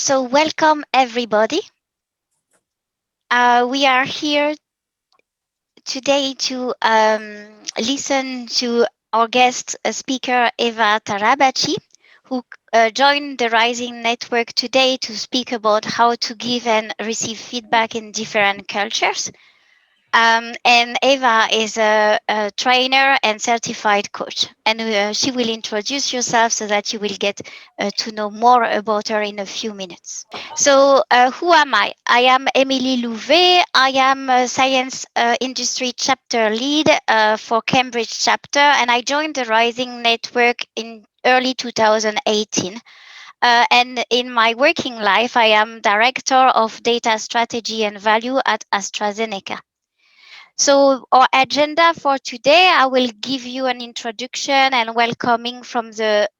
So welcome everybody. We are here today to listen to our guest speaker Eva Tarabachi, who joined the Rising Network today to speak about how to give and receive feedback in different cultures. And Eva is a trainer and certified coach, and she will introduce herself so that you will get to know more about her in a few minutes. So who am I? I am Émilie Louvet. I am a science industry chapter lead for Cambridge chapter, and I joined the Rising Network in early 2018. And in my working life, I am director of data strategy and value at AstraZeneca. So our agenda for today, I will give you an introduction and welcoming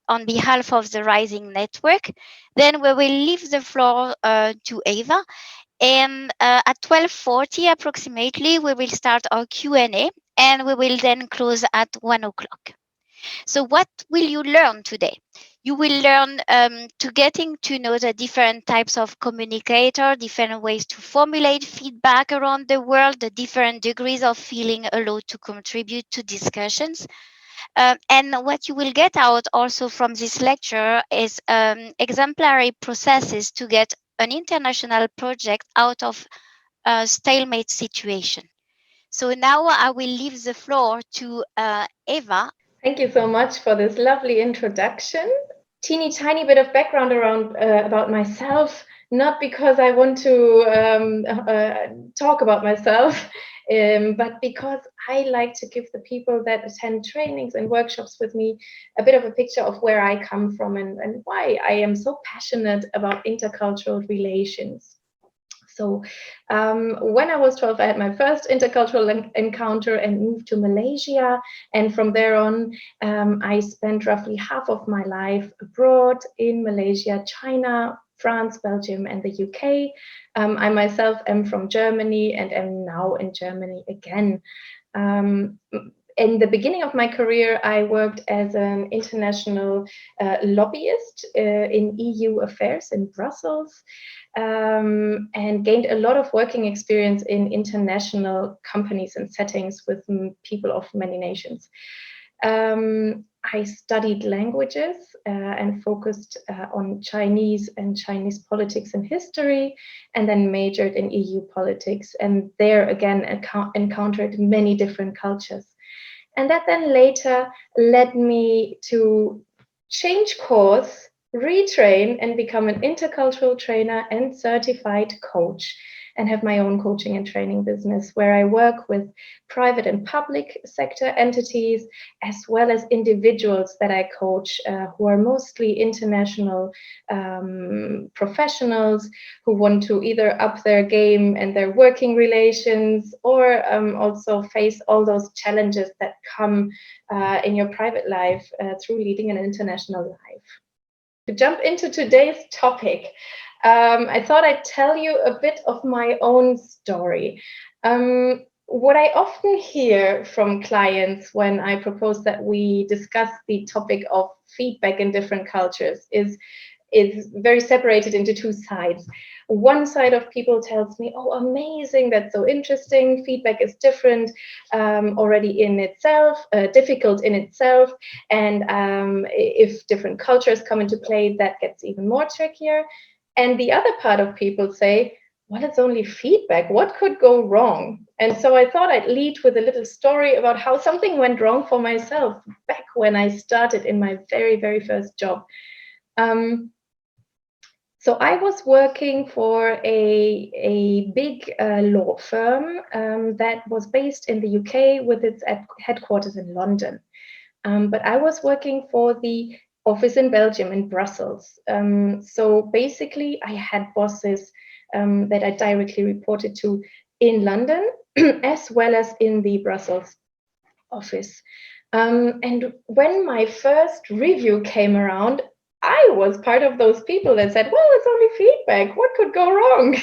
on behalf of the Rising Network. Then we will leave the floor to Eva. And at 12:40 approximately, we will start our Q&A, and we will then close at 1 o'clock. So what will you learn today? You will learn to getting to know the different types of communicator, different ways to formulate feedback around the world, the different degrees of feeling allowed to contribute to discussions. And what you will get out also from this lecture is exemplary processes to get an international project out of a stalemate situation. So now I will leave the floor to Eva. Thank you so much for this lovely introduction. Teeny tiny bit of background around about myself, not because I want to talk about myself, but because I like to give the people that attend trainings and workshops with me a bit of a picture of where I come from and why I am so passionate about intercultural relations. So when I was 12, I had my first intercultural encounter and moved to Malaysia. And from there on, I spent roughly half of my life abroad in Malaysia, China, France, Belgium, and the UK. I myself am from Germany and am now in Germany again. In the beginning of my career, I worked as an international lobbyist in EU affairs in Brussels. And gained a lot of working experience in international companies and settings with people of many nations. I studied languages and focused on Chinese and Chinese politics and history, and then majored in EU politics. And there again encountered many different cultures. And that then later led me to change course, retrain, and become an intercultural trainer and certified coach, and have my own coaching and training business where I work with private and public sector entities, as well as individuals that I coach who are mostly international professionals who want to either up their game and their working relations, or also face all those challenges that come in your private life through leading an international life. To jump into today's topic, I thought I'd tell you a bit of my own story. What I often hear from clients when I propose that we discuss the topic of feedback in different cultures is very separated into two sides. One side of people tells me, oh, amazing, that's so interesting. Feedback is different already in itself, difficult in itself. And if different cultures come into play, that gets even more trickier. And the other part of people say, well, it's only feedback. What could go wrong? And so I thought I'd lead with a little story about how something went wrong for myself back when I started in my very, very first job. So I was working for a big law firm that was based in the UK with its headquarters in London. But I was working for the office in Belgium, in Brussels. So basically, I had bosses that I directly reported to in London, as well as in the Brussels office. And when my first review came around, I was part of those people that said, well, it's only feedback. What could go wrong?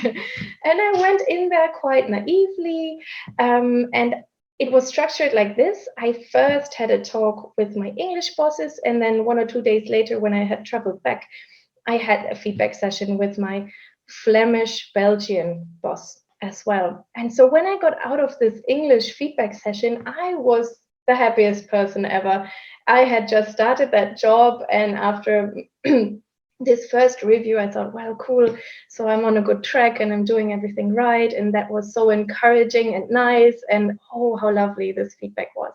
And I went in there quite naively. And it was structured like this. I first had a talk with my English bosses. And then 1 or 2 days later, when I had traveled back, I had a feedback session with my Flemish Belgian boss as well. And so when I got out of this English feedback session, I was the happiest person ever. I had just started that job, and after this first review, I thought, well, cool. So I'm on a good track and I'm doing everything right. And that was so encouraging and nice. And oh, how lovely this feedback was.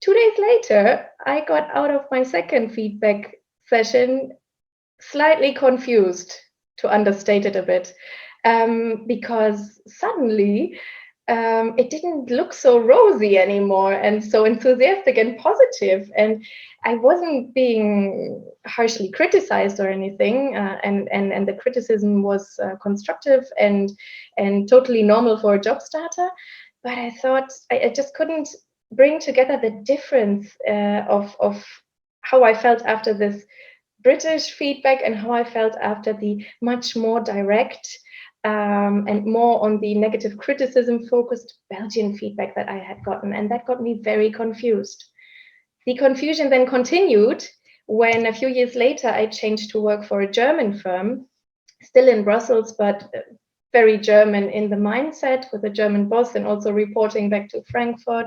2 days later, I got out of my second feedback session slightly confused, to understate it a bit, because suddenly it didn't look so rosy anymore and so enthusiastic and positive. And I wasn't being harshly criticized or anything, and the criticism was constructive and totally normal for a job starter. But I thought I just couldn't bring together the difference of how I felt after this British feedback and how I felt after the much more direct and more on the negative criticism focused Belgian feedback that I had gotten. And that got me very confused. The confusion then continued when a few years later I changed to work for a German firm, still in Brussels, but very German in the mindset, with a German boss and also reporting back to Frankfurt.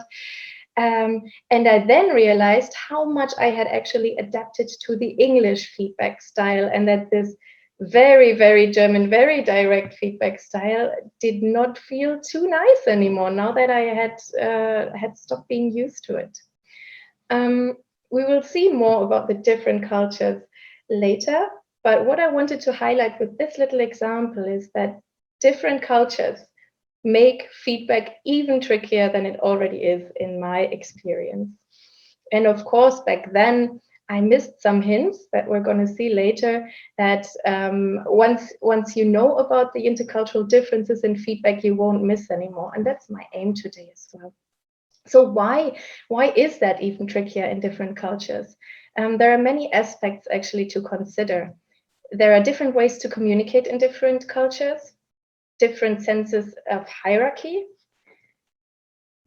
And I then realized how much I had actually adapted to the English feedback style, and that this very, very German, very direct feedback style did not feel too nice anymore now that I had stopped being used to it. We will see more about the different cultures later, but what I wanted to highlight with this little example is that different cultures make feedback even trickier than it already is in my experience. And of course, back then, I missed some hints that we're going to see later, that once you know about the intercultural differences in feedback, you won't miss anymore. And that's my aim today as well. So why is that even trickier in different cultures? There are many aspects actually to consider. There are different ways to communicate in different cultures, different senses of hierarchy.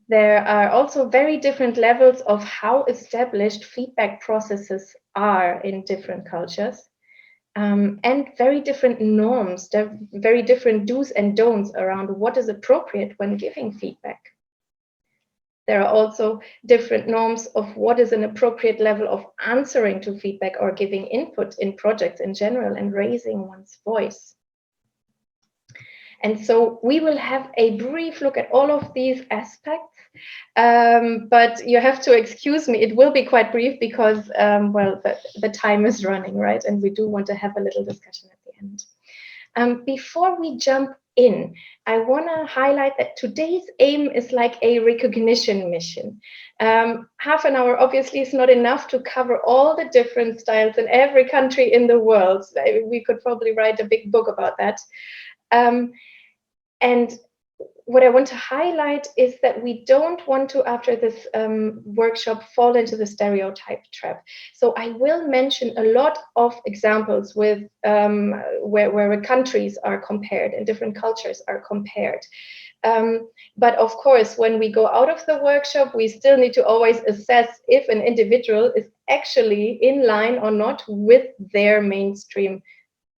There are also very different levels of how established feedback processes are in different cultures, and very different norms, very different do's and don'ts around what is appropriate when giving feedback. There are also different norms of what is an appropriate level of answering to feedback or giving input in projects in general and raising one's voice. And so we will have a brief look at all of these aspects, but you have to excuse me, it will be quite brief because, well, the time is running, right? And we do want to have a little discussion at the end. Before we jump in, I want to highlight that today's aim is like a recognition mission. Half an hour obviously is not enough to cover all the different styles in every country in the world. We could probably write a big book about that. And what I want to highlight is that we don't want to, after this workshop, fall into the stereotype trap. So I will mention a lot of examples with where countries are compared and different cultures are compared. But of course, when we go out of the workshop, we still need to always assess if an individual is actually in line or not with their mainstream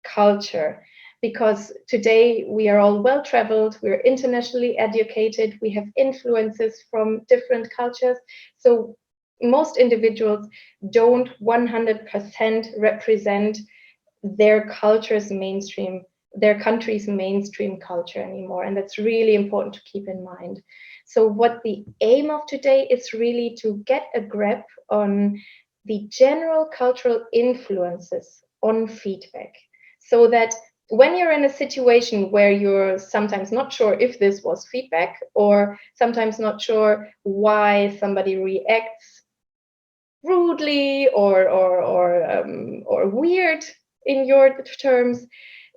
culture. Because today we are all well-traveled, we're internationally educated, we have influences from different cultures. So most individuals don't 100% represent their culture's mainstream, their country's mainstream culture anymore. And that's really important to keep in mind. So what the aim of today is really to get a grip on the general cultural influences on feedback, so that when you're in a situation where you're sometimes not sure if this was feedback, or sometimes not sure why somebody reacts rudely or weird in your terms,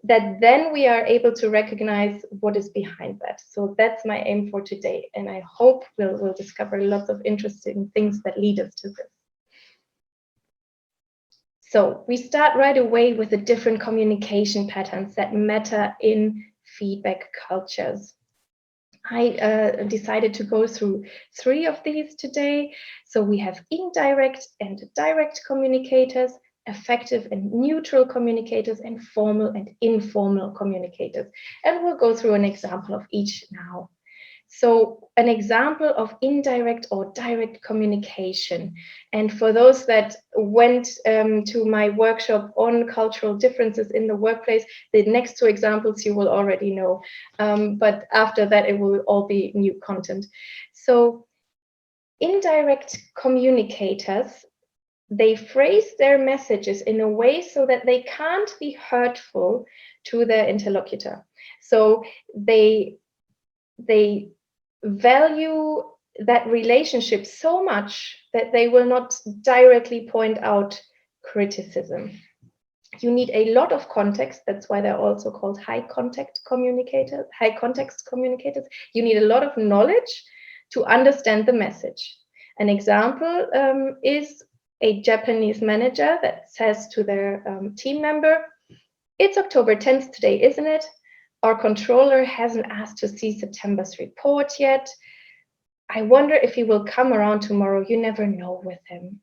that then we are able to recognize what is behind that. So that's my aim for today, and I hope we'll discover lots of interesting things that lead us to this. So we start right away with the different communication patterns that matter in feedback cultures. I decided to go through 3 of these today. So we have indirect and direct communicators, effective and neutral communicators, and formal and informal communicators. And we'll go through an example of each now. So an example of indirect or direct communication. And for those that went to my workshop on cultural differences in the workplace, the next two examples you will already know. But after that, it will all be new content. So indirect communicators, they phrase their messages in a way so that they can't be hurtful to their interlocutor. So they value that relationship so much that they will not directly point out criticism. You need a lot of context. That's why they're also called high context communicators. You need a lot of knowledge to understand the message. An example is a Japanese manager that says to their team member, "It's October 10th today, isn't it? Our controller hasn't asked to see September's report yet. I wonder if he will come around tomorrow. You never know with him."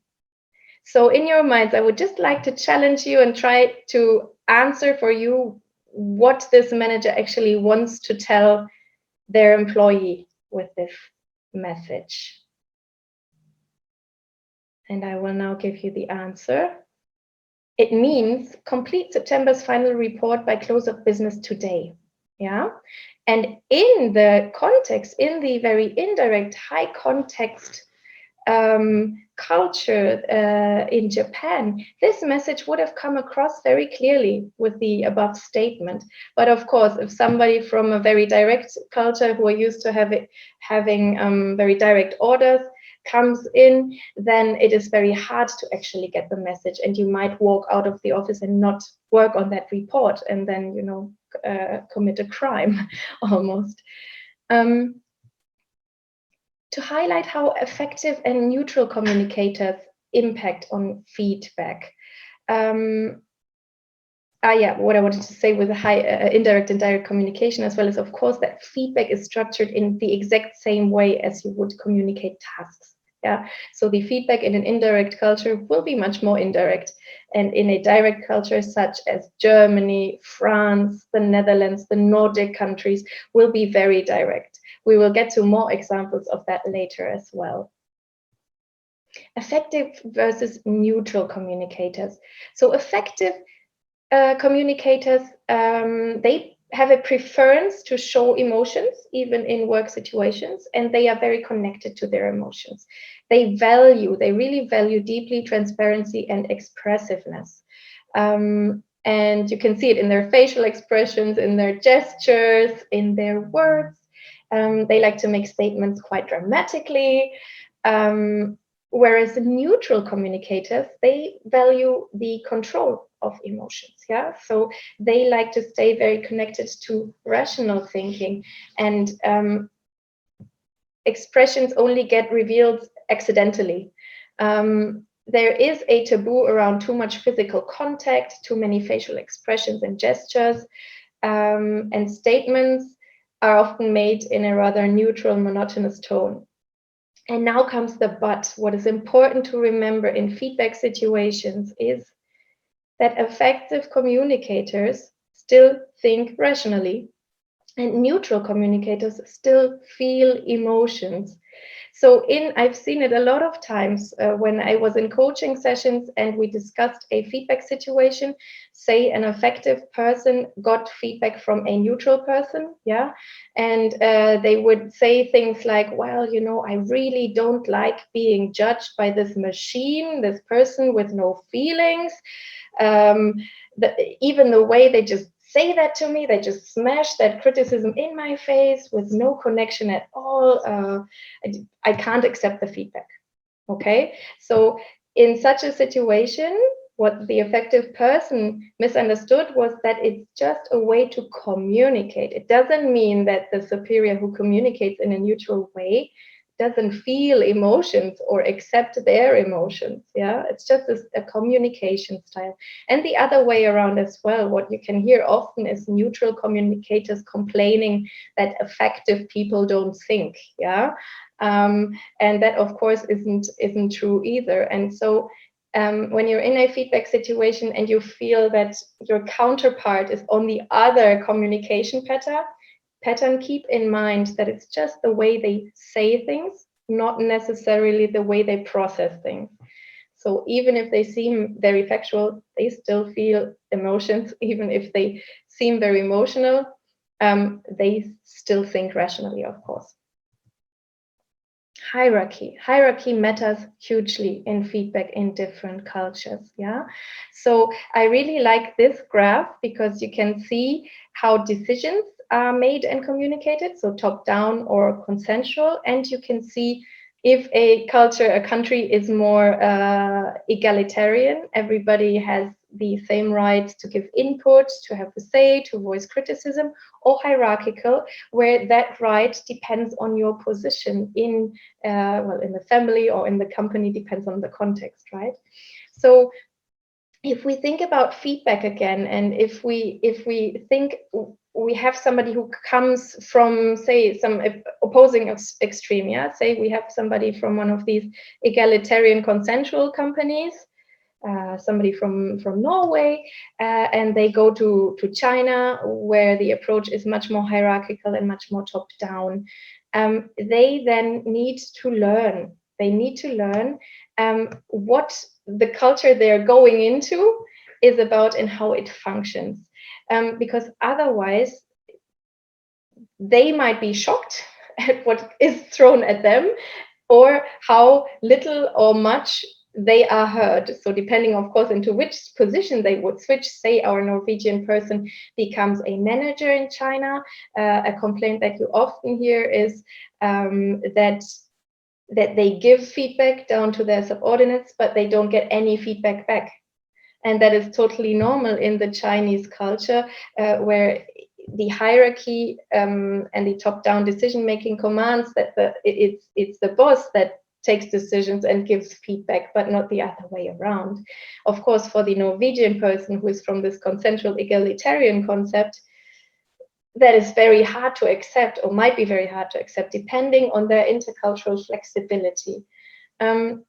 So in your minds, I would just like to challenge you and try to answer for you what this manager actually wants to tell their employee with this message. And I will now give you the answer. It means complete September's final report by close of business today. Yeah. And in the context, in the very indirect, high context culture in Japan, this message would have come across very clearly with the above statement. But of course, if somebody from a very direct culture who are used to having very direct orders comes in, then it is very hard to actually get the message, and you might walk out of the office and not work on that report, and then commit a crime almost. To highlight how effective and neutral communicators impact on feedback. What I wanted to say with the high indirect and direct communication, as well as, of course, that feedback is structured in the exact same way as you would communicate tasks. Yeah. So the feedback in an indirect culture will be much more indirect, and in a direct culture such as Germany, France, the Netherlands, the Nordic countries will be very direct. We will get to more examples of that later as well. Effective versus neutral communicators. So effective communicators, they have a preference to show emotions, even in work situations, and they are very connected to their emotions. They really value deeply transparency and expressiveness. And you can see it in their facial expressions, in their gestures, in their words. They like to make statements quite dramatically. Whereas neutral communicators, they value the control of emotions. Yeah, so they like to stay very connected to rational thinking, and expressions only get revealed accidentally. There is a taboo around too much physical contact, too many facial expressions and gestures, and statements are often made in a rather neutral, monotonous tone. And now comes the but. What is important to remember in feedback situations is that effective communicators still think rationally, and neutral communicators still feel emotions. So I've seen it a lot of times when I was in coaching sessions and we discussed a feedback situation. Say an effective person got feedback from a neutral person, yeah, and they would say things like, well, I really don't like being judged by this machine, this person with no feelings. Even the way they just say that to me, they just smash that criticism in my face with no connection at all. I can't accept the feedback. Okay, so in such a situation, what the effective person misunderstood was that it's just a way to communicate. It doesn't mean that the superior who communicates in a neutral way doesn't feel emotions or accept their emotions. Yeah, it's just a communication style. And the other way around as well, what you can hear often is neutral communicators complaining that effective people don't think. Yeah, and that of course isn't true either. And so when you're in a feedback situation and you feel that your counterpart is on the other communication pattern, keep in mind that it's just the way they say things, not necessarily the way they process things. So even if they seem very factual, they still feel emotions. Even if they seem very emotional, they still think rationally, of course. Hierarchy matters hugely in feedback in different cultures. Yeah, so I really like this graph because you can see how decisions are made and communicated, so top down or consensual, and you can see if a country is more egalitarian, everybody has the same rights to give input, to have a say, to voice criticism, or hierarchical, where that right depends on your position in the family or in the company, depends on the context, right? So if we think about feedback again, and if we think we have somebody who comes from, say, some opposing extreme, yeah, say we have somebody from one of these egalitarian consensual companies, somebody from Norway, and they go to China, where the approach is much more hierarchical and much more top down. They then need to learn. They need to learn what the culture they're going into is about and how it functions, because otherwise they might be shocked at what is thrown at them, or how little or much they are heard. So depending, of course, into which position they would switch, say our Norwegian person becomes a manager in China, a complaint that you often hear is that they give feedback down to their subordinates, but they don't get any feedback back. And that is totally normal in the Chinese culture, where the hierarchy and the top-down decision-making commands that it's the boss that takes decisions and gives feedback, but not the other way around. Of course, for the Norwegian person who is from this consensual egalitarian concept, that is very hard to accept, or might be very hard to accept, depending on their intercultural flexibility.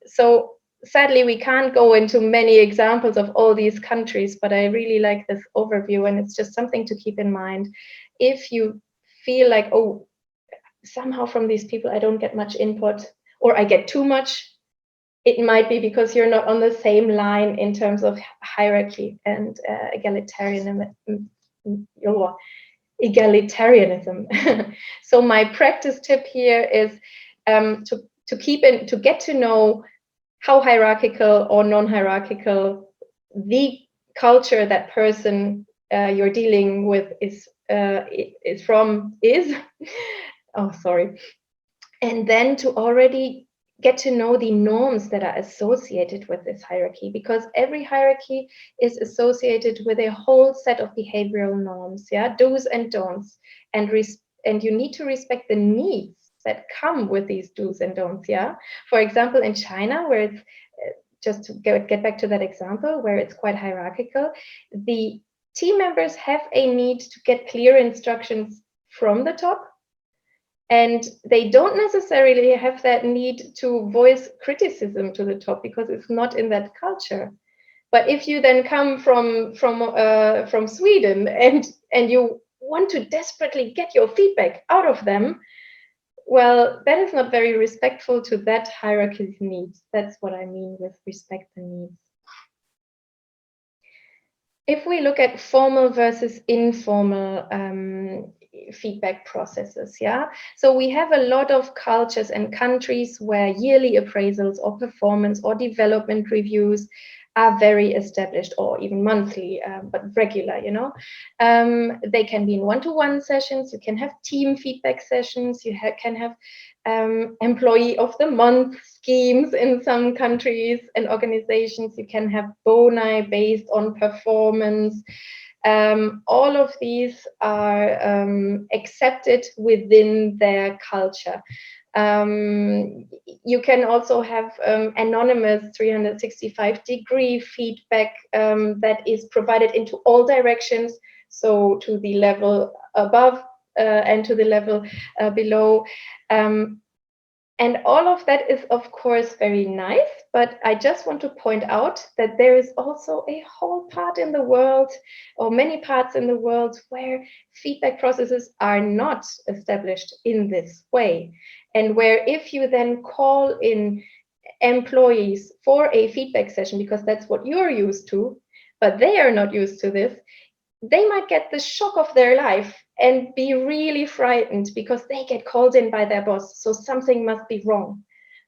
So sadly, we can't go into many examples of all these countries, but I really like this overview, and it's just something to keep in mind. If you feel like, oh, somehow from these people I don't get much input, or I get too much, it might be because you're not on the same line in terms of hierarchy and egalitarianism. So my practice tip here is to get to know how hierarchical or non-hierarchical the culture that person you're dealing with is. Oh, sorry. And then to already get to know the norms that are associated with this hierarchy, because every hierarchy is associated with a whole set of behavioral norms, yeah, do's and don'ts, and you need to respect the needs that come with these do's and don'ts, yeah. For example, in China, where it's just to get back to that example, where it's quite hierarchical, the team members have a need to get clear instructions from the top, and they don't necessarily have that need to voice criticism to the top because it's not in that culture. But if you then come from Sweden and you want to desperately get your feedback out of them, well, that is not very respectful to that hierarchy's needs. That's what I mean with respect the needs. If we look at formal versus informal feedback processes, yeah, so we have a lot of cultures and countries where yearly appraisals or performance or development reviews are very established, or even monthly, but regular, you know. They can be in one-to-one sessions, you can have team feedback sessions, you can have employee of the month schemes in some countries and organizations, you can have boni based on performance. All of these are accepted within their culture. You can also have anonymous 365-degree feedback that is provided into all directions, so to the level above and to the level below. And all of that is, of course, very nice, but I just want to point out that there is also a whole part in the world, or many parts in the world, where feedback processes are not established in this way. And where if you then call in employees for a feedback session, because that's what you're used to, but they are not used to this, they might get the shock of their life and be really frightened because they get called in by their boss. So something must be wrong,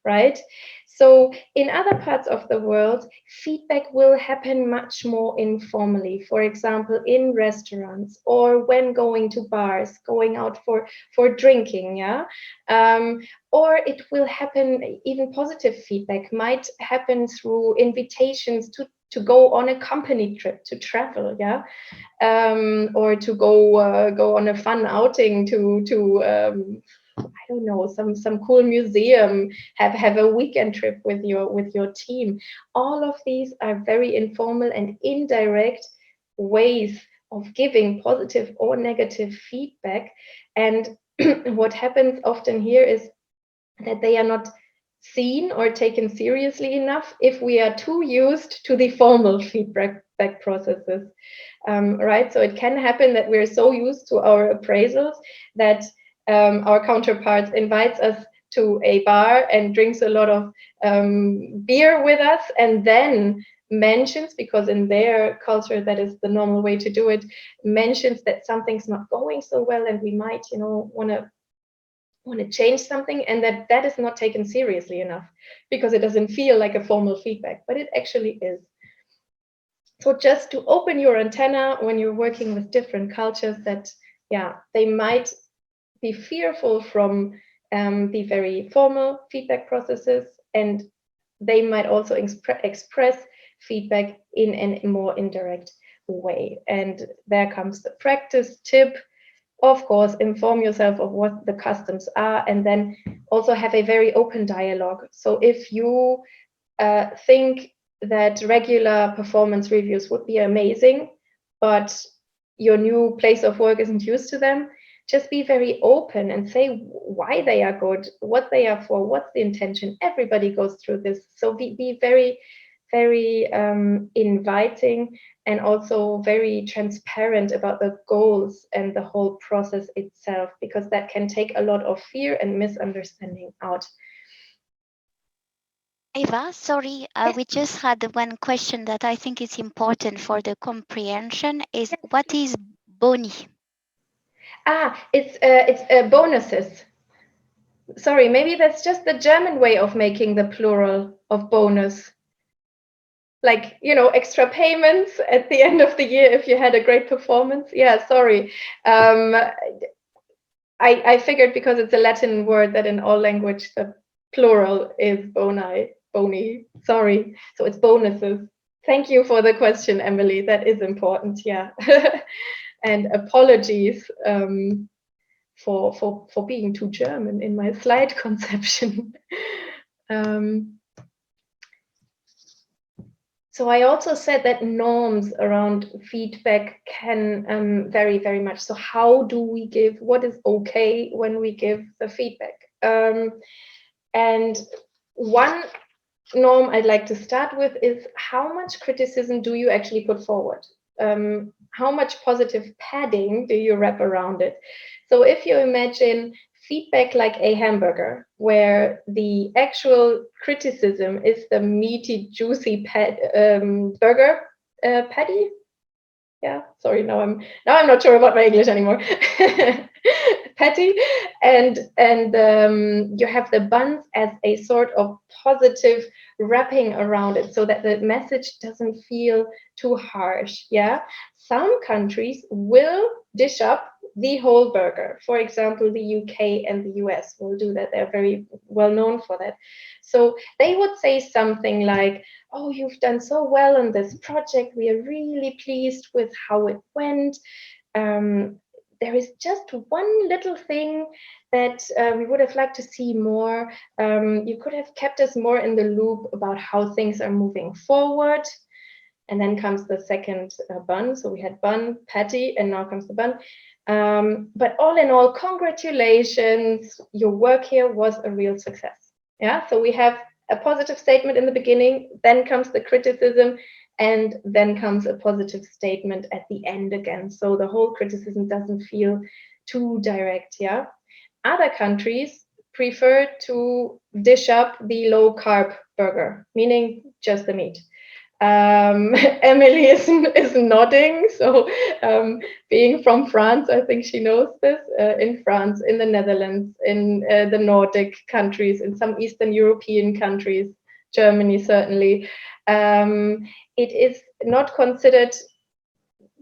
right? So in other parts of the world, feedback will happen much more informally. For example, in restaurants or when going to bars, going out for drinking, yeah. Or it will happen, even positive feedback might happen through invitations to go on a company trip, to travel, yeah, or to go on a fun outing to I don't know, some cool museum, have a weekend trip with your team. All of these are very informal and indirect ways of giving positive or negative feedback. And what happens often here is that they are not seen or taken seriously enough if we are too used to the formal feedback processes, right? So it can happen that we're so used to our appraisals that our counterparts invites us to a bar and drinks a lot of beer with us, and then mentions, because in their culture that is the normal way to do it, mentions that something's not going so well and we might, want to change something, and that is not taken seriously enough because it doesn't feel like a formal feedback, but it actually is. So just to open your antenna when you're working with different cultures, that they might be fearful from the very formal feedback processes, and they might also express feedback in a more indirect way. And there comes the practice tip. Of course, inform yourself of what the customs are, and then also have a very open dialogue. So if you think that regular performance reviews would be amazing, but your new place of work isn't used to them, just be very open and say why they are good, what they are for, what's the intention. Everybody goes through this. So be very, very inviting, and also very transparent about the goals and the whole process itself, because that can take a lot of fear and misunderstanding out. Eva, sorry, Yes. we just had one question that I think is important for the comprehension is what is boni? It's bonuses. Sorry, maybe that's just the German way of making the plural of bonus. Like, extra payments at the end of the year if you had a great performance. Yeah, sorry. I figured because it's a Latin word that in all language the plural is boni. Sorry. So it's bonuses. Thank you for the question, Emily. That is important. Yeah. And apologies for being too German in my slide conception. So I also said that norms around feedback can vary very much. So how do we give, what is okay when we give the feedback? And one norm I'd like to start with is how much criticism do you actually put forward? How much positive padding do you wrap around it? So if you imagine feedback like a hamburger, where the actual criticism is the meaty, juicy burger patty. Yeah, sorry, now I'm not sure about my English anymore. Patty, and you have the buns as a sort of positive wrapping around it, so that the message doesn't feel too harsh. Yeah, some countries will dish up the whole burger. For example, the UK and the US will do that. They're very well known for that. So they would say something like, "Oh, you've done so well on this project. We are really pleased with how it went. There is just one little thing that we would have liked to see more. You could have kept us more in the loop about how things are moving forward." And then comes the second bun. So we had bun, patty, and now comes the bun. But all in all, congratulations, your work here was a real success. Yeah, so we have a positive statement in the beginning, then comes the criticism, and then comes a positive statement at the end again. So the whole criticism doesn't feel too direct. Yeah, other countries prefer to dish up the low carb burger, meaning just the meat. Emily is nodding. So, being from France, I think she knows this. In France, in the Netherlands, in the Nordic countries, in some Eastern European countries, Germany certainly, it is not considered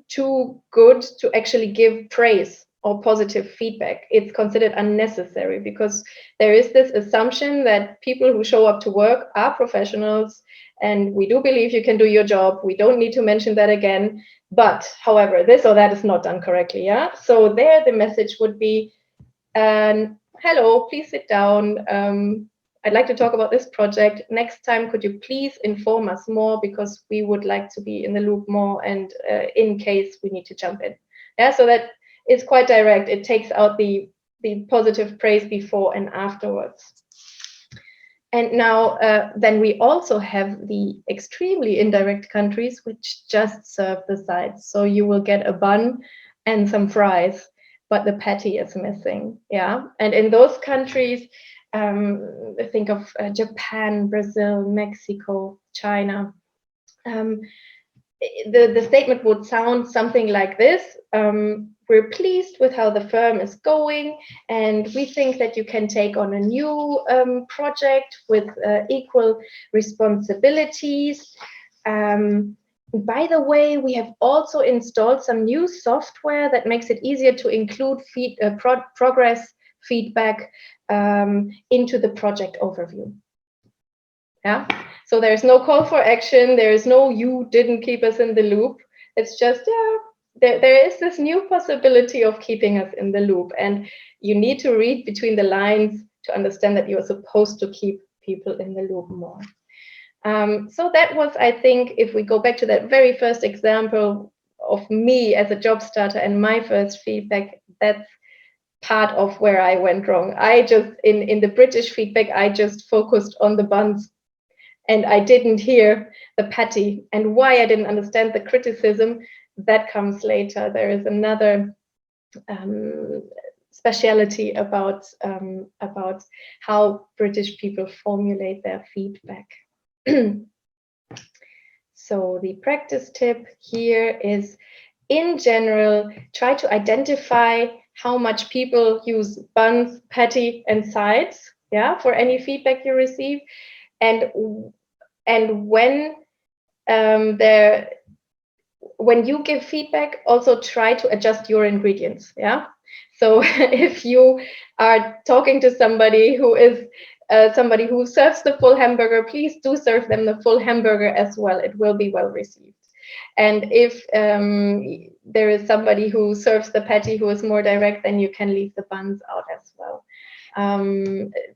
too good to actually give praise or positive feedback. It's considered unnecessary because there is this assumption that people who show up to work are professionals, and we do believe you can do your job. We don't need to mention that again. But however, this or that is not done correctly. Yeah. So there the message would be, hello, please sit down. I'd like to talk about this project. Next time, could you please inform us more, because we would like to be in the loop more, and in case we need to jump in. Yeah, so that is quite direct. It takes out the positive praise before and afterwards. And now, then we also have the extremely indirect countries which just serve the sides. So you will get a bun and some fries, but the patty is missing. Yeah, and in those countries, think of Japan, Brazil, Mexico, China. The statement would sound something like this. We're pleased with how the firm is going, and we think that you can take on a new project with equal responsibilities. By the way, we have also installed some new software that makes it easier to include progress feedback into the project overview. Yeah. So there's no call for action. There is no "you didn't keep us in the loop." It's just, yeah, there is this new possibility of keeping us in the loop. And you need to read between the lines to understand that you're supposed to keep people in the loop more. So that was, I think, if we go back to that very first example of me as a job starter and my first feedback, that's part of where I went wrong. I just, in the British feedback, I just focused on the buns, and I didn't hear the patty. And why I didn't understand the criticism, that comes later. There is another speciality about how British people formulate their feedback. So the practice tip here is, in general, try to identify how much people use buns, patty, and sides, yeah, for any feedback you receive. And when when you give feedback, also try to adjust your ingredients. Yeah. So if you are talking to somebody who is somebody who serves the full hamburger, please do serve them the full hamburger as well. It will be well received. And if there is somebody who serves the patty who is more direct, then you can leave the buns out as well.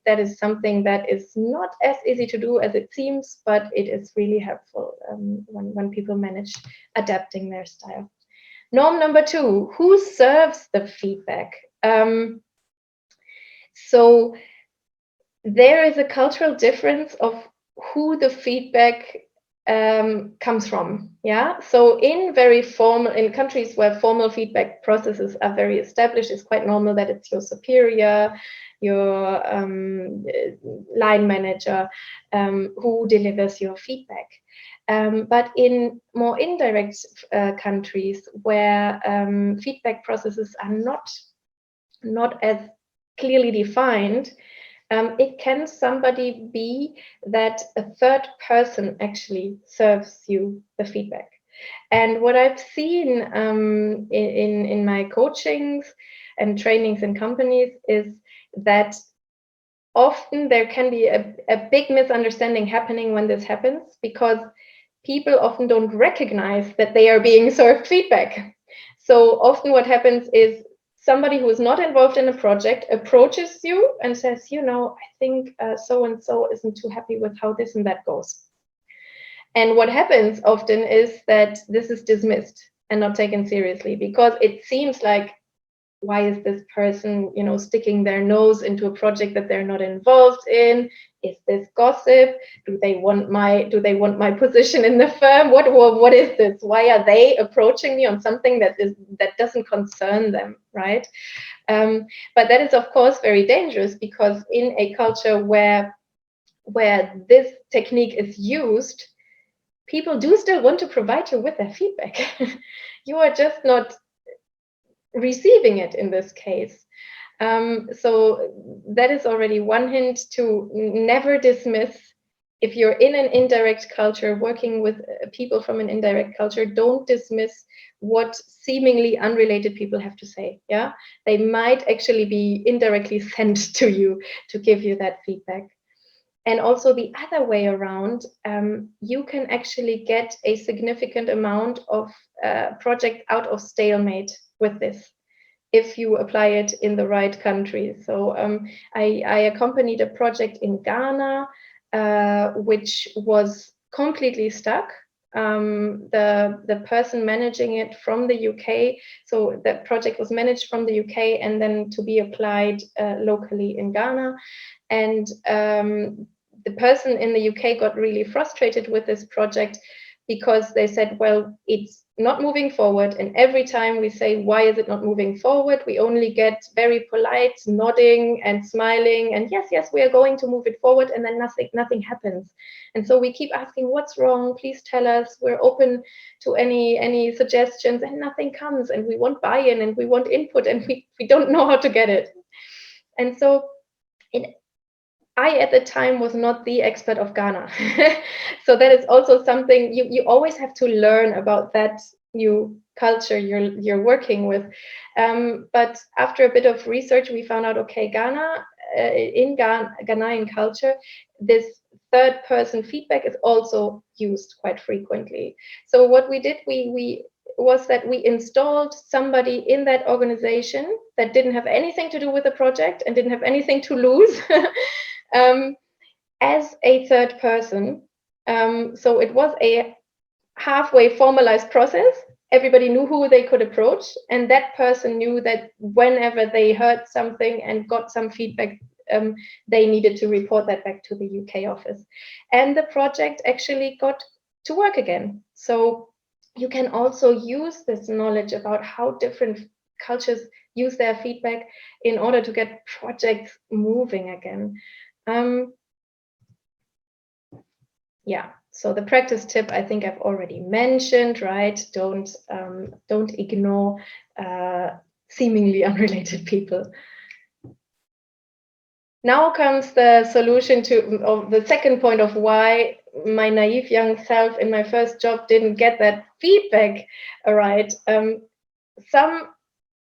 That is something that is not as easy to do as it seems, but it is really helpful when people manage adapting their style. Norm number 2, who serves the feedback? So there is a cultural difference of who the feedback comes from. Yeah. So in countries where formal feedback processes are very established, it's quite normal that it's your superior, your line manager who delivers your feedback. But in more indirect countries where feedback processes are not as clearly defined, it can somebody be that a third person actually serves you the feedback. And what I've seen in my coachings and trainings in companies is that often there can be a big misunderstanding happening when this happens, because people often don't recognize that they are being served feedback. So often what happens is somebody who is not involved in a project approaches you and says, I think so-and-so isn't too happy with how this and that goes. And what happens often is that this is dismissed and not taken seriously, because it seems like why is this person, sticking their nose into a project that they're not involved in? Is this gossip? Do they want my position in the firm? What is this? Why are they approaching me on something that doesn't concern them, right? But that is, of course, very dangerous, because in a culture where this technique is used, people do still want to provide you with their feedback. You are just not receiving it in this case. So that is already one hint to never dismiss. If you're in an indirect culture, working with people from an indirect culture, don't dismiss what seemingly unrelated people have to say. Yeah, they might actually be indirectly sent to you to give you that feedback. And also the other way around, you can actually get a significant amount of project out of stalemate with this, if you apply it in the right country. So I accompanied a project in Ghana, which was completely stuck. The person managing it from the UK, so that project was managed from the UK and then to be applied locally in Ghana. And the person in the UK got really frustrated with this project, because they said, well, it's not moving forward. And every time we say, why is it not moving forward? We only get very polite nodding and smiling. And yes, we are going to move it forward. And then nothing happens. And so we keep asking, what's wrong? Please tell us. We're open to any suggestions, and nothing comes. And we want buy-in and we want input, and we don't know how to get it. And so I, at the time, was not the expert of Ghana. So that is also something you always have to learn about that new culture you're working with. But after a bit of research, we found out, okay, Ghana, in Ghanaian culture, this third person feedback is also used quite frequently. So what we did, we was that we installed somebody in that organization that didn't have anything to do with the project and didn't have anything to lose. As a third person. So it was a halfway formalized process. Everybody knew who they could approach, and that person knew that whenever they heard something and got some feedback, they needed to report that back to the UK office. And the project actually got to work again. So you can also use this knowledge about how different cultures use their feedback in order to get projects moving again. Yeah, so the practice tip, I think I've already mentioned, right? Don't ignore seemingly unrelated people. Now comes the solution to the second point of why my naive young self in my first job didn't get that feedback right. Some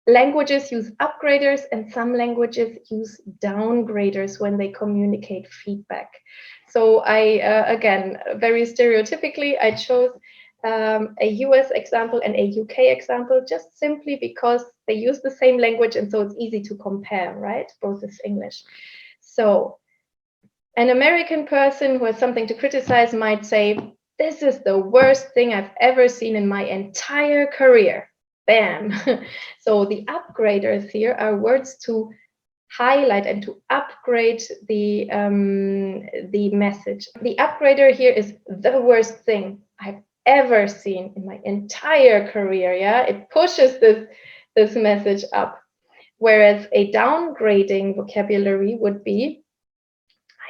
languages use upgraders and some languages use downgraders when they communicate feedback. So I, again, very stereotypically, I chose a US example and a UK example, just simply because they use the same language, and so it's easy to compare, right? Both is English. So an American person who has something to criticize might say, this is the worst thing I've ever seen in my entire career. Bam. So the upgraders here are words to highlight and to upgrade the message. The upgrader here is the worst thing I've ever seen in my entire career. Yeah, it pushes this message up. Whereas a downgrading vocabulary would be,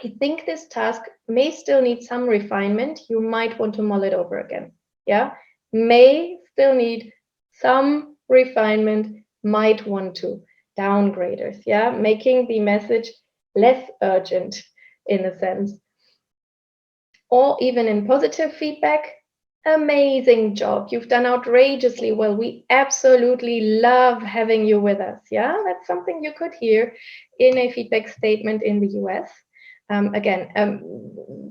I think this task may still need some refinement. You might want to mull it over again. Yeah, may still need some refinement, might want to. Downgraders, yeah, making the message less urgent in a sense. Or even in positive feedback, amazing job. You've done outrageously well. We absolutely love having you with us. Yeah, that's something you could hear in a feedback statement in the US. Again,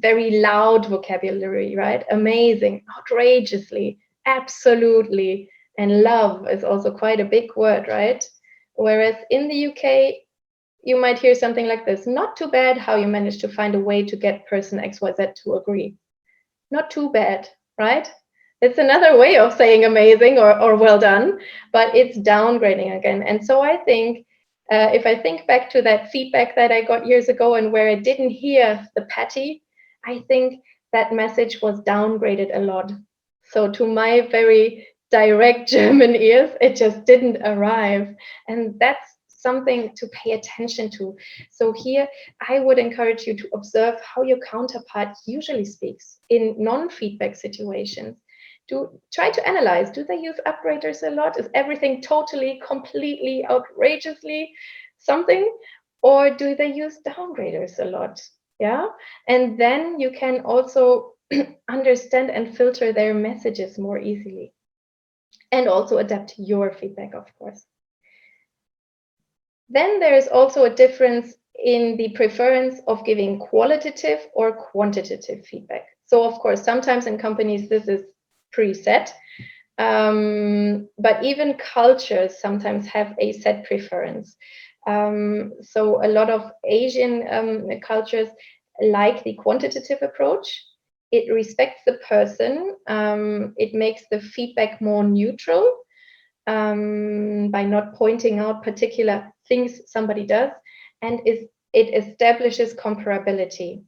very loud vocabulary, right? Amazing, outrageously, absolutely. And love is also quite a big word, right? Whereas in the UK, you might hear something like this: not too bad how you managed to find a way to get person XYZ to agree. Not too bad, right? It's another way of saying amazing or well done, but it's downgrading again. And so I think if I think back to that feedback that I got years ago and where I didn't hear the patty, I think that message was downgraded a lot. So to my very direct German ears, it just didn't arrive. And that's something to pay attention to. So here, I would encourage you to observe how your counterpart usually speaks in non-feedback situations. Try to analyze, do they use upgraders a lot? Is everything totally, completely, outrageously something? Or do they use downgraders a lot? Yeah. And then you can also understand and filter their messages more easily. And also adapt your feedback, of course. Then there is also a difference in the preference of giving qualitative or quantitative feedback. So, of course, sometimes in companies this is preset, but even cultures sometimes have a set preference. So, a lot of Asian cultures like the quantitative approach. It respects the person, it makes the feedback more neutral by not pointing out particular things somebody does, and it establishes comparability.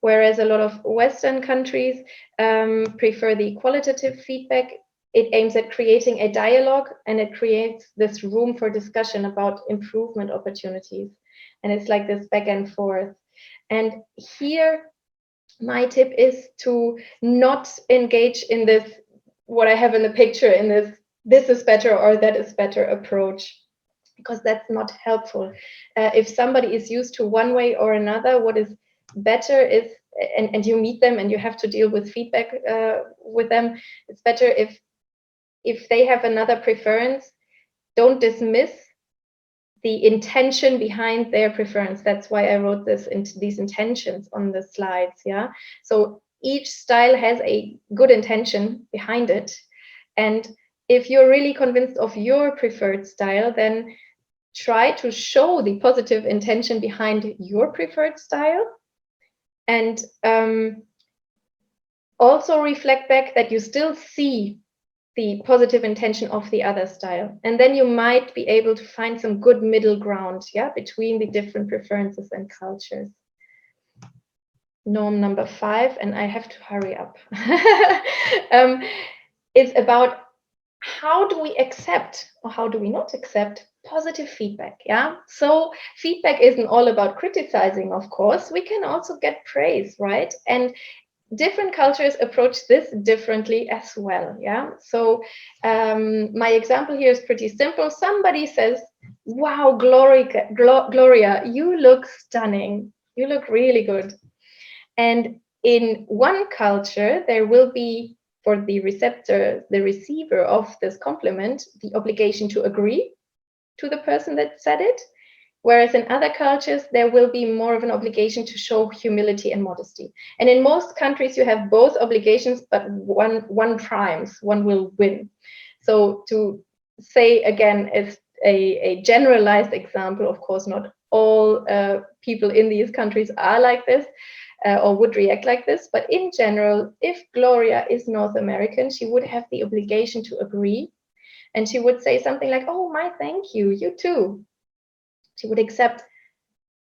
Whereas a lot of Western countries prefer the qualitative feedback. It aims at creating a dialogue and it creates this room for discussion about improvement opportunities. And it's like this back and forth. And here, my tip is to not engage in this, what I have in the picture, in this is better or that is better approach, because that's not helpful. If somebody is used to one way or another, what is better is, and you meet them and you have to deal with feedback with them, it's better if they have another preference, don't dismiss the intention behind their preference. That's why I wrote these intentions on the slides. Yeah. So each style has a good intention behind it. And if you're really convinced of your preferred style, then try to show the positive intention behind your preferred style. And also reflect back that you still see the positive intention of the other style. And then you might be able to find some good middle ground, yeah, between the different preferences and cultures. Norm number 5, and I have to hurry up, is about how do we accept or how do we not accept positive feedback, yeah? So feedback isn't all about criticizing, of course. We can also get praise, right? And different cultures approach this differently as well. Yeah. So my example here is pretty simple. Somebody says, "Wow, Gloria, you look stunning. You look really good." And in one culture, there will be, for the receptor, the receiver of this compliment, the obligation to agree to the person that said it. Whereas in other cultures, there will be more of an obligation to show humility and modesty. And in most countries, you have both obligations, but one primes, one will win. So to say again, it's a generalized example, of course, not all people in these countries are like this or would react like this. But in general, if Gloria is North American, she would have the obligation to agree. And she would say something like, "Oh, my thank you, you too." She would accept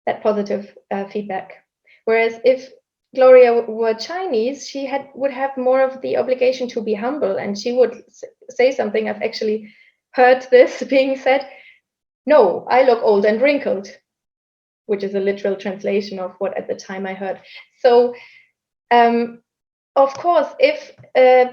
that positive feedback. Whereas if Gloria were Chinese, she would have more of the obligation to be humble, and she would say something. I've actually heard this being said, "No, I look old and wrinkled," which is a literal translation of what at the time I heard. So of course, if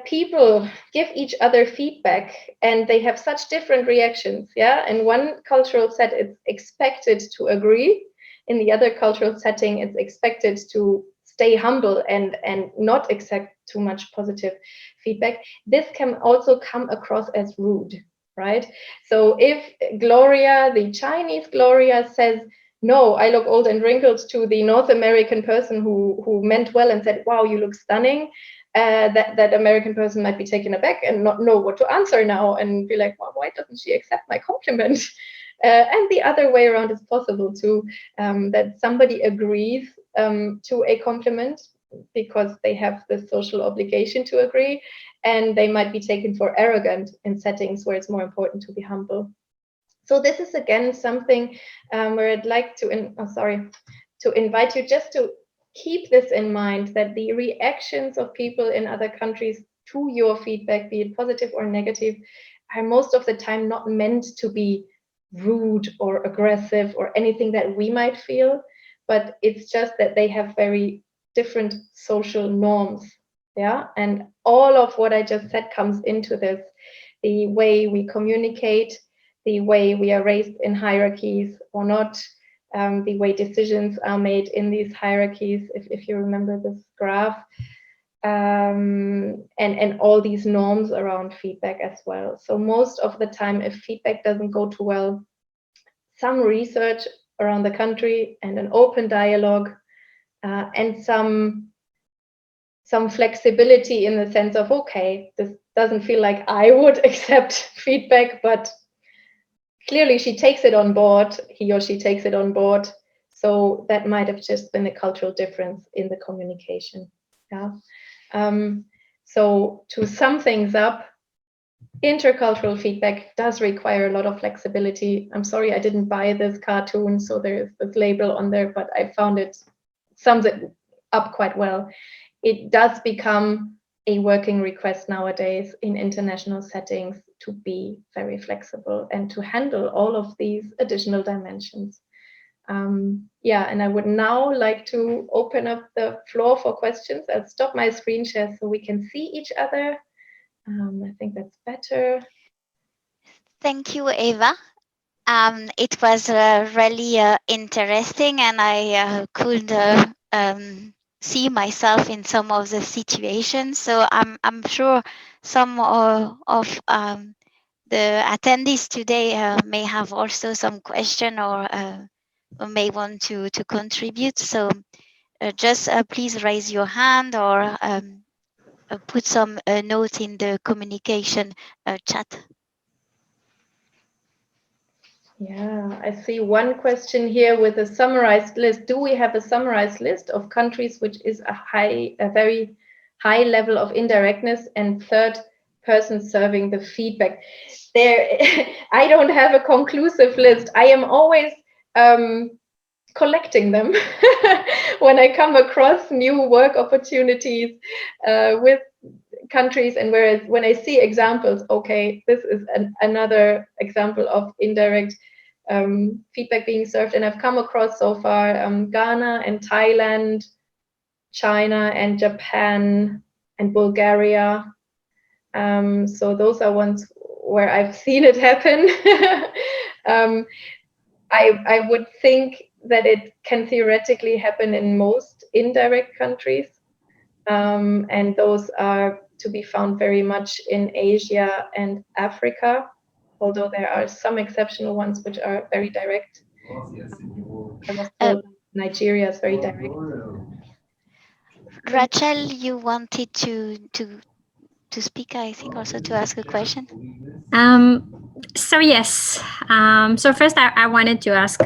people give each other feedback and they have such different reactions, yeah, in one cultural set, it's expected to agree. In the other cultural setting, it's expected to stay humble and not accept too much positive feedback. This can also come across as rude, right? So if Gloria, the Chinese Gloria, says, "No, I look old and wrinkled," to the North American person who meant well and said, "Wow, you look stunning," that American person might be taken aback and not know what to answer now and be like, "Well, why doesn't she accept my compliment?" And the other way around is possible too, that somebody agrees to a compliment because they have the social obligation to agree. and they might be taken for arrogant in settings where it's more important to be humble. So this is again something where I'd like to invite you just to keep this in mind, that the reactions of people in other countries to your feedback, be it positive or negative, are most of the time not meant to be rude or aggressive or anything that we might feel, but it's just that they have very different social norms. Yeah, and all of what I just said comes into this: the way we communicate, the way we are raised in hierarchies or not, the way decisions are made in these hierarchies, if you remember this graph, and all these norms around feedback as well. So most of the time, if feedback doesn't go too well, some research around the country and an open dialogue, and some flexibility in the sense of, okay, this doesn't feel like I would accept feedback, but clearly she takes it on board, he or she takes it on board. So that might have just been a cultural difference in the communication. Yeah. So to sum things up, intercultural feedback does require a lot of flexibility. I'm sorry I didn't buy this cartoon, so there's this label on there, but I found it sums it up quite well. It does become a working request nowadays in international settings to be very flexible and to handle all of these additional dimensions. Yeah, and I would now like to open up the floor for questions. I'll stop my screen share so we can see each other. I think that's better. Thank you, Eva. It was really interesting, and I could see myself in some of the situations. So I'm sure some of the attendees today may have also some question or may want to contribute. So just please raise your hand or put some note in the communication chat. Yeah, I see one question here with a summarized list. Do we have a summarized list of countries which is a very high level of indirectness and third person serving the feedback? There, I don't have a conclusive list. I am always collecting them when I come across new work opportunities with countries, and whereas when I see examples, okay, this is another example of indirect feedback being served, and I've come across so far Ghana and Thailand, China and Japan and Bulgaria. So those are ones where I've seen it happen. I would think that it can theoretically happen in most indirect countries, and those are to be found very much in Asia and Africa, although there are some exceptional ones which are very direct. I was told Nigeria is very direct. Rachel, you wanted to speak, I think, also to ask a question. So yes. So first, I wanted to ask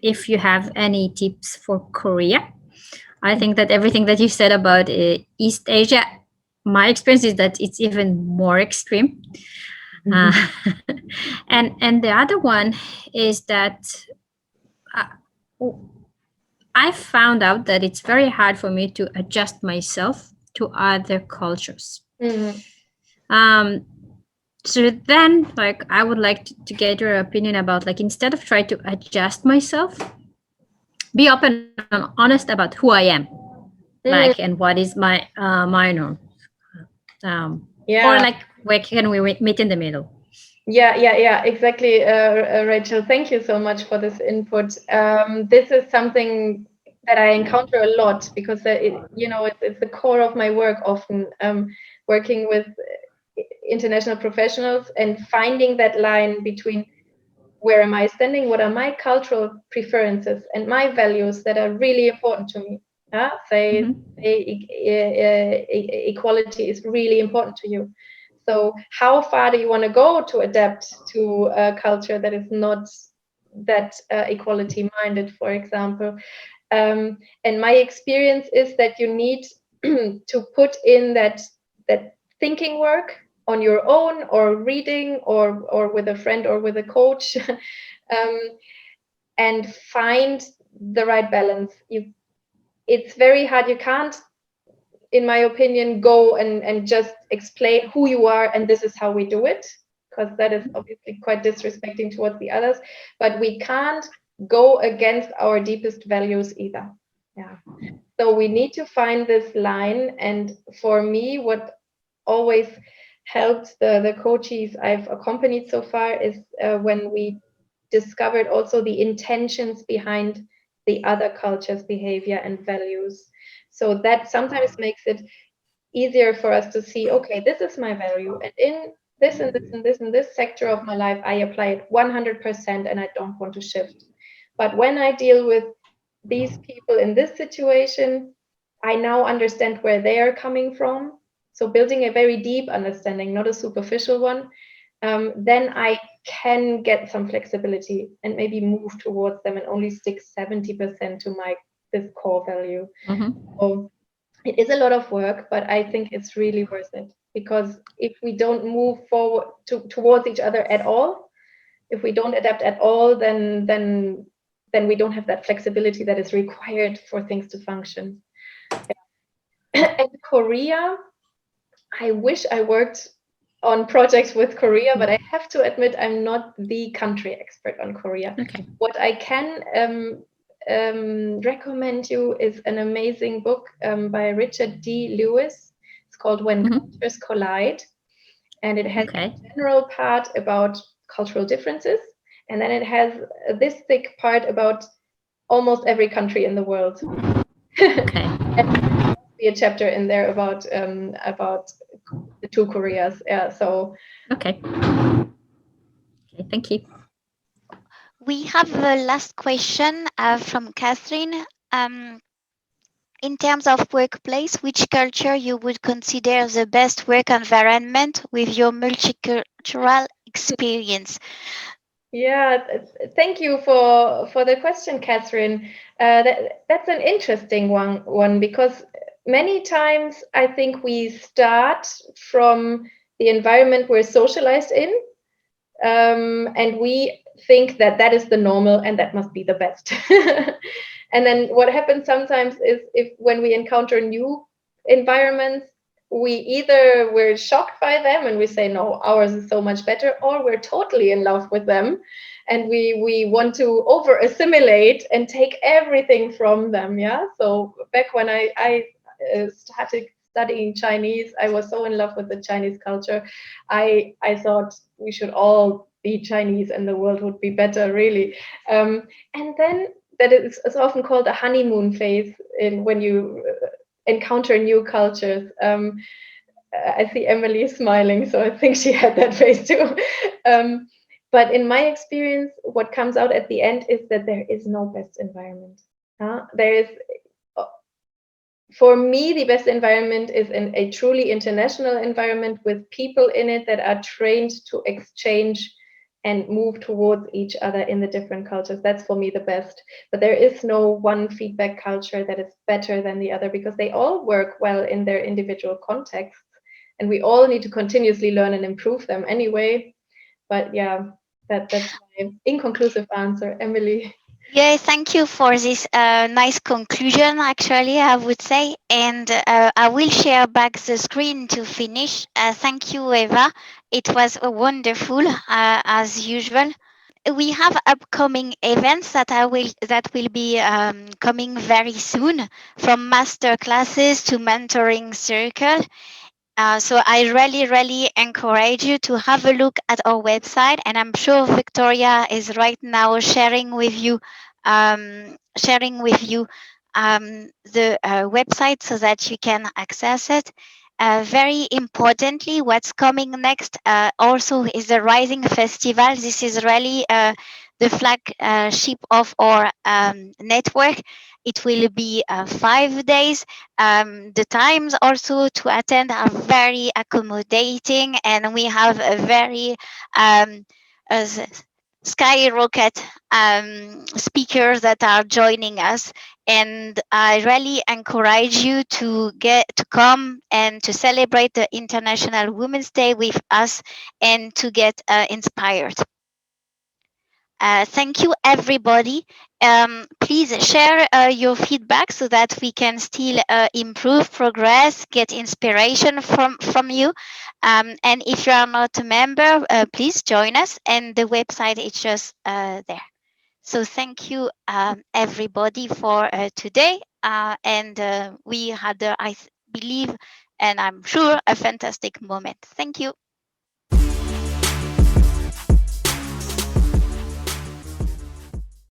if you have any tips for Korea. I think that everything that you said about East Asia, my experience is that it's even more extreme. Uh, and the other one is that I found out that it's very hard for me to adjust myself to other cultures. So then, like, I would like to get your opinion about, like, instead of trying to adjust myself, be open and honest about who I am, like, and what is my my norm. Or like, where can we meet in the middle? Yeah, exactly, Rachel. Thank you so much for this input. This is something that I encounter a lot because it's the core of my work often, working with international professionals and finding that line between where am I standing, what are my cultural preferences and my values that are really important to me. Equality is really important to you. So how far do you want to go to adapt to a culture that is not that equality minded, for example? And my experience is that you need to put in that thinking work on your own, or reading, or with a friend or with a coach, and find the right balance. It's very hard. You can't, in my opinion, go and just explain who you are and this is how we do it, because that is obviously quite disrespecting towards the others. But we can't go against our deepest values either. Yeah. So we need to find this line. And for me, what always helped the coaches I've accompanied so far is when we discovered also the intentions behind the other culture's behavior and values. So that sometimes makes it easier for us to see, okay, this is my value, and in this and this and this and this sector of my life, I apply it 100% and I don't want to shift. But when I deal with these people in this situation, I now understand where they are coming from. So building a very deep understanding, not a superficial one, then I can get some flexibility and maybe move towards them and only stick 70% to my this core value. So it is a lot of work, but I think it's really worth it, because if we don't move forward towards each other at all, if we don't adapt at all, then we don't have that flexibility that is required for things to function. In Korea, I wish I worked on projects with Korea, but I have to admit I'm not the country expert on Korea. Okay. What I can recommend you is an amazing book by Richard D. Lewis. It's called When Cultures Collide, and it has a general part about cultural differences, and then it has this thick part about almost every country in the world. Okay. And there must be a chapter in there about the two Koreas. Yeah. So. Okay. Okay. Thank you. We have a last question from Catherine. In terms of workplace, which culture you would consider the best work environment with your multicultural experience? Yeah, thank you for the question, Catherine. That's an interesting one, because many times I think we start from the environment we're socialized in, and we think that that is the normal and that must be the best. And then what happens sometimes is, when we encounter new environments, we're shocked by them and we say, no, ours is so much better, or we're totally in love with them and we want to over assimilate and take everything from them. Yeah. So back when I started studying Chinese, I was so in love with the Chinese culture. I thought we should all be Chinese and the world would be better, really. And then that is often called a honeymoon phase when you encounter new cultures. I see Emily smiling, so I think she had that phase too. But in my experience, what comes out at the end is that there is no best environment. There is, for me, the best environment is in a truly international environment with people in it that are trained to exchange and move towards each other in the different cultures. That's for me the best. But there is no one feedback culture that is better than the other, because they all work well in their individual contexts, and we all need to continuously learn and improve them anyway. But yeah, that's my inconclusive answer. Emily. Yeah, thank you for this nice conclusion, actually, I would say. And I will share back the screen to finish. Thank you, Eva. It was wonderful, as usual. We have upcoming events that will be coming very soon, from master classes to mentoring circle. So I really encourage you to have a look at our website, and I'm sure Victoria is right now sharing with you the website so that you can access it. Very importantly, what's coming next also is the Rising Festival. This is really the flagship of our network. It will be 5 days. The times also to attend are very accommodating, and we have a very skyrocket speakers that are joining us. And I really encourage you to come and to celebrate the International Women's Day with us and to get inspired. Thank you, everybody. Please share your feedback so that we can still improve, progress, get inspiration from you. And if you are not a member, please join us. And the website is just there. So thank you, everybody, for today. And we had, I believe, and I'm sure, a fantastic moment. Thank you.